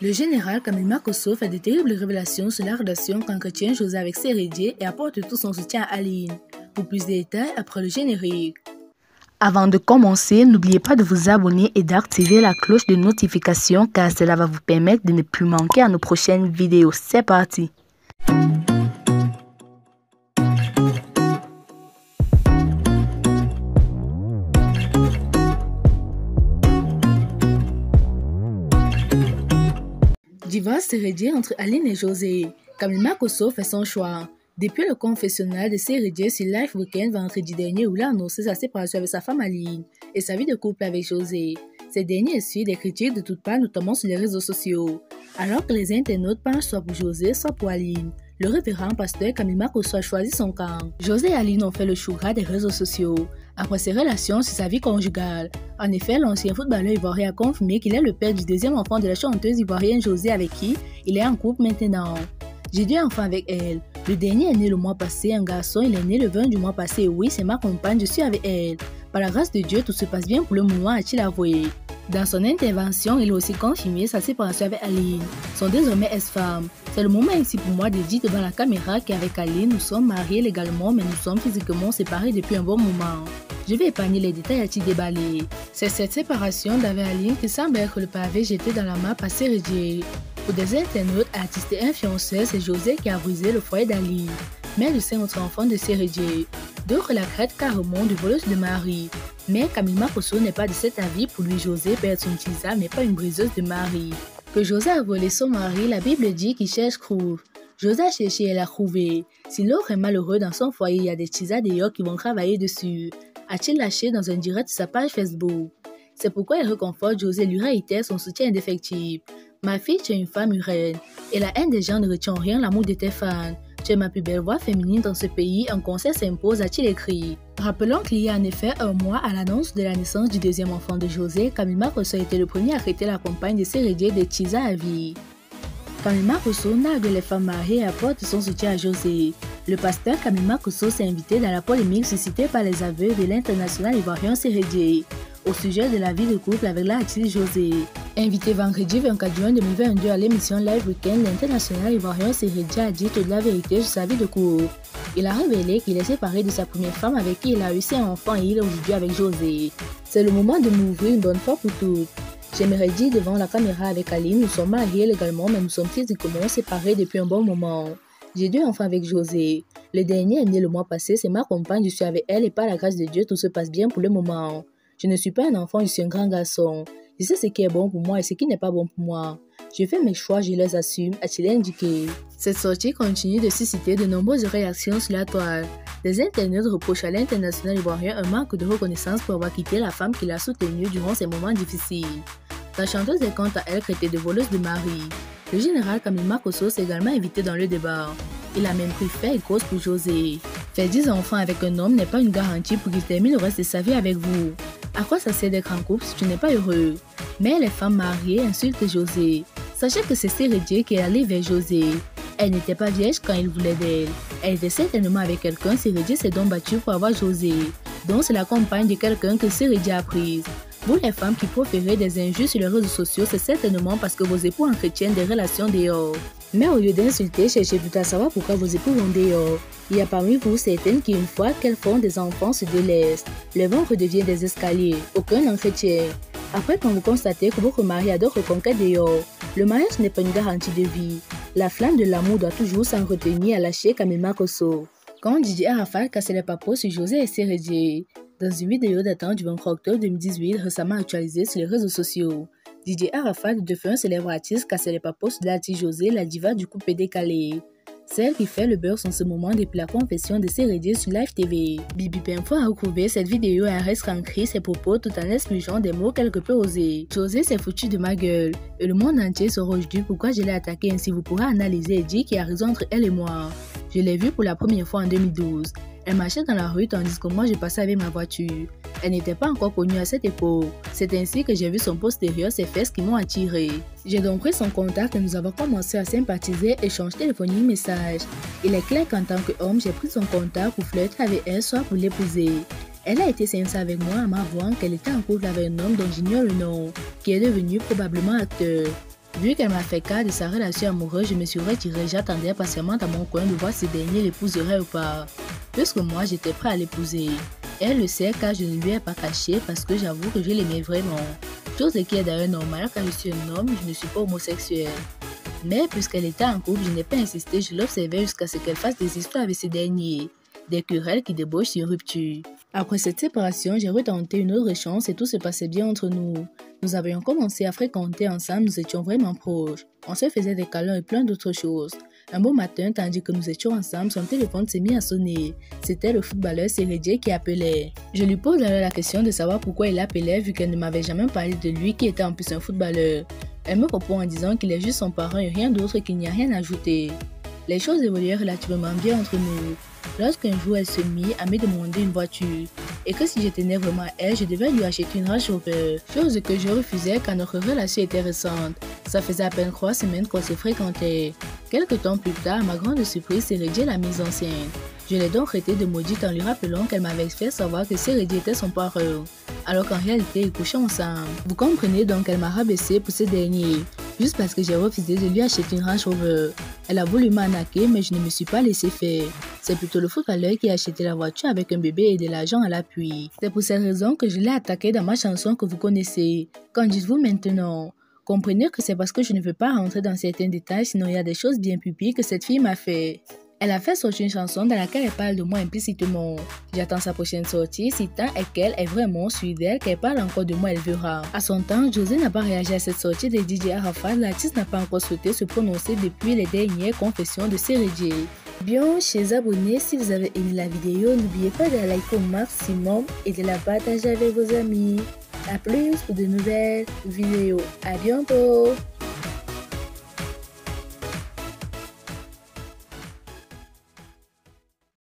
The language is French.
Le général Camille Makosso fait de terribles révélations sur la relation qu'entretient José avec Sérédié et apporte tout son soutien à Aline. Pour plus de détails, après le générique. Avant de commencer, n'oubliez pas de vous abonner et d'activer la cloche de notification car cela va vous permettre de ne plus manquer à nos prochaines vidéos. C'est parti! Divorce Sérédié entre Aline et José. Camille Makosso fait son choix. Depuis le confessionnal de Sérédié sur Live Weekend vendredi dernier où il a annoncé sa séparation avec sa femme Aline et sa vie de couple avec José. Ces derniers essuient des critiques de toutes parts, notamment sur les réseaux sociaux. Alors que les internautes penchent soit pour José, soit pour Aline, le révérend pasteur Camille Makosso a choisi son camp. José et Aline ont fait le chou gras des réseaux sociaux après ses relations sur sa vie conjugale. En effet, l'ancien footballeur ivoirien a confirmé qu'il est le père du deuxième enfant de la chanteuse ivoirienne José avec qui il est en couple maintenant. J'ai 2 enfants avec elle. Le dernier est né le mois passé, un garçon, il est né le 20 du mois passé. Oui, c'est ma compagne, je suis avec elle. Par la grâce de Dieu, tout se passe bien pour le moment, a-t-il avoué. Dans son intervention, il a aussi confirmé sa séparation avec Aline, son désormais ex-femme. C'est le moment ici pour moi de dire devant la caméra qu'avec Aline, nous sommes mariés légalement, mais nous sommes physiquement séparés depuis un bon moment. Je vais épargner les détails a-t-il déballé. C'est cette séparation d'avec Aline qui semble être le pavé jeté dans la map à Sérédié. Pour des internautes, artistes et influenceurs, c'est José qui a brisé le foyer d'Aline, mère de 5 autres enfants de Sérédié. D'autres la traitent carrément de voleuse de mari. Mais Camille Makosso n'est pas de cet avis. Pour lui, José peut être une tisane, mais pas une briseuse de mari. Que José a volé son mari, la Bible dit qu'il cherche trouve. José a cherché et elle a trouvé. Si l'autre est malheureux dans son foyer, il y a des tisas d'ailleurs qui vont travailler dessus, a-t-il lâché dans un direct sur sa page Facebook. C'est pourquoi il réconforte José, lui réitère son soutien indéfectible. Ma fille, tu es une femme humaine, et la haine des gens ne retient rien l'amour de tes fans. Tu es ma plus belle voix féminine dans ce pays, un conseil s'impose, a-t-il écrit. Rappelons qu'il y a en effet un mois à l'annonce de la naissance du deuxième enfant de José, Camille Makosso a été le premier à traiter la compagne de Sérédié de Tisa à vie. Camille Makosso nargue les femmes mariées et apporte son soutien à José. Le pasteur Camille Makosso s'est invité dans la polémique suscitée par les aveux de l'international ivoirien Sérédié au sujet de la vie de couple avec l'artiste José. Invité vendredi 24 juin 2022 à l'émission Live Weekend, l'international ivoirien Sérédié a dit toute la vérité sur sa vie de couple. Il a révélé qu'il est séparé de sa première femme avec qui il a eu 5 enfants et il est aujourd'hui avec José. C'est le moment de m'ouvrir une bonne fois pour toutes. J'aimerais dire devant la caméra avec Aline, nous sommes mariés légalement mais nous sommes physiquement séparés depuis un bon moment. J'ai 2 enfants avec José. Le dernier est né le mois passé, c'est ma compagne, je suis avec elle et par la grâce de Dieu, tout se passe bien pour le moment. Je ne suis pas un enfant, je suis un grand garçon. Je sais ce qui est bon pour moi et ce qui n'est pas bon pour moi. Je fais mes choix, je les assume, a-t-il indiqué. Cette sortie continue de susciter de nombreuses réactions sur la toile. Les internautes reprochent à l'international ivoirien un manque de reconnaissance pour avoir quitté la femme qui l'a soutenue durant ces moments difficiles. La chanteuse est quant à elle traitée de voleuse de mari. Le général Camille Makosso s'est également invité dans le débat. Il a même pris fait et cause pour José. Faire 10 enfants avec un homme n'est pas une garantie pour qu'il termine le reste de sa vie avec vous. À quoi ça sert d'être en couple si tu n'es pas heureux? Mais les femmes mariées insultent José. Sachez que c'est Sérédié qui est allé vers José. Elle n'était pas vierge quand il voulait d'elle. Elle était certainement avec quelqu'un. Sérédié s'est donc battu pour avoir José. Donc c'est la compagne de quelqu'un que Sérédié a prise. Vous les femmes qui proférez des injures sur les réseaux sociaux, c'est certainement parce que vos époux entretiennent des relations dehors. Mais au lieu d'insulter, cherchez plutôt à savoir pourquoi vos époux vont dehors. Il y a parmi vous certaines qui, une fois qu'elles font des enfants, se délaissent. Le ventre devient des escaliers, aucun entretien. Après, quand vous constatez que votre mari a d'autres conquêtes dehors, le mariage n'est pas une garantie de vie. La flamme de l'amour doit toujours s'en retenir, à lâcher Camille Makosso. Quand Didier Arafat cassait les papos sur José et Sérédié. Dans une vidéo datant du 23 octobre 2018, récemment actualisée sur les réseaux sociaux, Didier Arafat, le défunt célèbre artiste, cassait les papos sur l'artiste José, la diva du couple décalé. Celle qui fait le buzz en ce moment depuis la confession de Sérédié sur Live TV. Bibi Pinfo a recouvert cette vidéo et a rescrit ses propos tout en expliquant des mots quelque peu osés. José s'est foutu de ma gueule et le monde entier se aujourd'hui pourquoi je l'ai attaqué, ainsi vous pourrez analyser et dire qu'il y a raison entre elle et moi. Je l'ai vue pour la première fois en 2012. Elle marchait dans la rue tandis que moi je passais avec ma voiture. Elle n'était pas encore connue à cette époque. C'est ainsi que j'ai vu son postérieur, ses fesses qui m'ont attiré. J'ai donc pris son contact et nous avons commencé à sympathiser, échanger téléphonique, messages. Il est clair qu'en tant qu'homme, j'ai pris son contact pour flirter avec elle, soit pour l'épouser. Elle a été sincère avec moi en m'avouant qu'elle était en couple avec un homme dont j'ignore le nom, qui est devenu probablement acteur. Vu qu'elle m'a fait cas de sa relation amoureuse, je me suis retirée. J'attendais patiemment à mon coin de voir si dernier l'épouserait ou pas. Puisque moi, j'étais prêt à l'épouser. Elle le sait car je ne lui ai pas caché parce que j'avoue que je l'aimais vraiment. Chose qui est d'ailleurs normale car je suis un homme, je ne suis pas homosexuel. Mais puisqu'elle était en couple, je n'ai pas insisté, je l'observais jusqu'à ce qu'elle fasse des histoires avec ces derniers. Des querelles qui débauchent sur rupture. Après cette séparation, j'ai retenté une autre chance et tout se passait bien entre nous. Nous avions commencé à fréquenter ensemble, nous étions vraiment proches. On se faisait des câlins et plein d'autres choses. Un beau matin, tandis que nous étions ensemble, son téléphone s'est mis à sonner. C'était le footballeur Seredier qui appelait. Je lui pose alors la question de savoir pourquoi il appelait vu qu'elle ne m'avait jamais parlé de lui qui était en plus un footballeur. Elle me répond en disant qu'il est juste son parent et rien d'autre, qu'il n'y a rien à ajouter. Les choses évoluaient relativement bien entre nous. Lorsqu'un jour elle se mit à me demander une voiture et que si je tenais vraiment à elle, je devais lui acheter une Range Rover, chose que je refusais car notre relation était récente. Ça faisait à peine 3 semaines qu'on se fréquentait. Quelques temps plus tard, à ma grande surprise, Seredier l'a mise enceinte. Je l'ai donc traité de maudite en lui rappelant qu'elle m'avait fait savoir que Seredier était son parrain, alors qu'en réalité ils couchaient ensemble. Vous comprenez donc qu'elle m'a rabaissé pour ce dernier, juste parce que j'ai refusé de lui acheter une Range Rover. Elle a voulu m'arnaquer mais je ne me suis pas laissé faire. C'est plutôt le footballeur qui a acheté la voiture avec un bébé et de l'argent à l'appui. C'est pour cette raison que je l'ai attaqué dans ma chanson que vous connaissez. Qu'en dites-vous maintenant? Comprenez que c'est parce que je ne veux pas rentrer dans certains détails, sinon il y a des choses bien plus pires que cette fille m'a fait. Elle a fait sortir une chanson dans laquelle elle parle de moi implicitement. J'attends sa prochaine sortie, si tant est qu'elle est vraiment sûre d'elle, qu'elle parle encore de moi, elle verra. À son temps, José n'a pas réagi à cette sortie de DJ Arafat, l'artiste n'a pas encore souhaité se prononcer depuis les dernières confessions de Seredier. Bien, chers abonnés, si vous avez aimé la vidéo, n'oubliez pas de la liker au maximum et de la partager avec vos amis. A plus pour de nouvelles vidéos. À bientôt!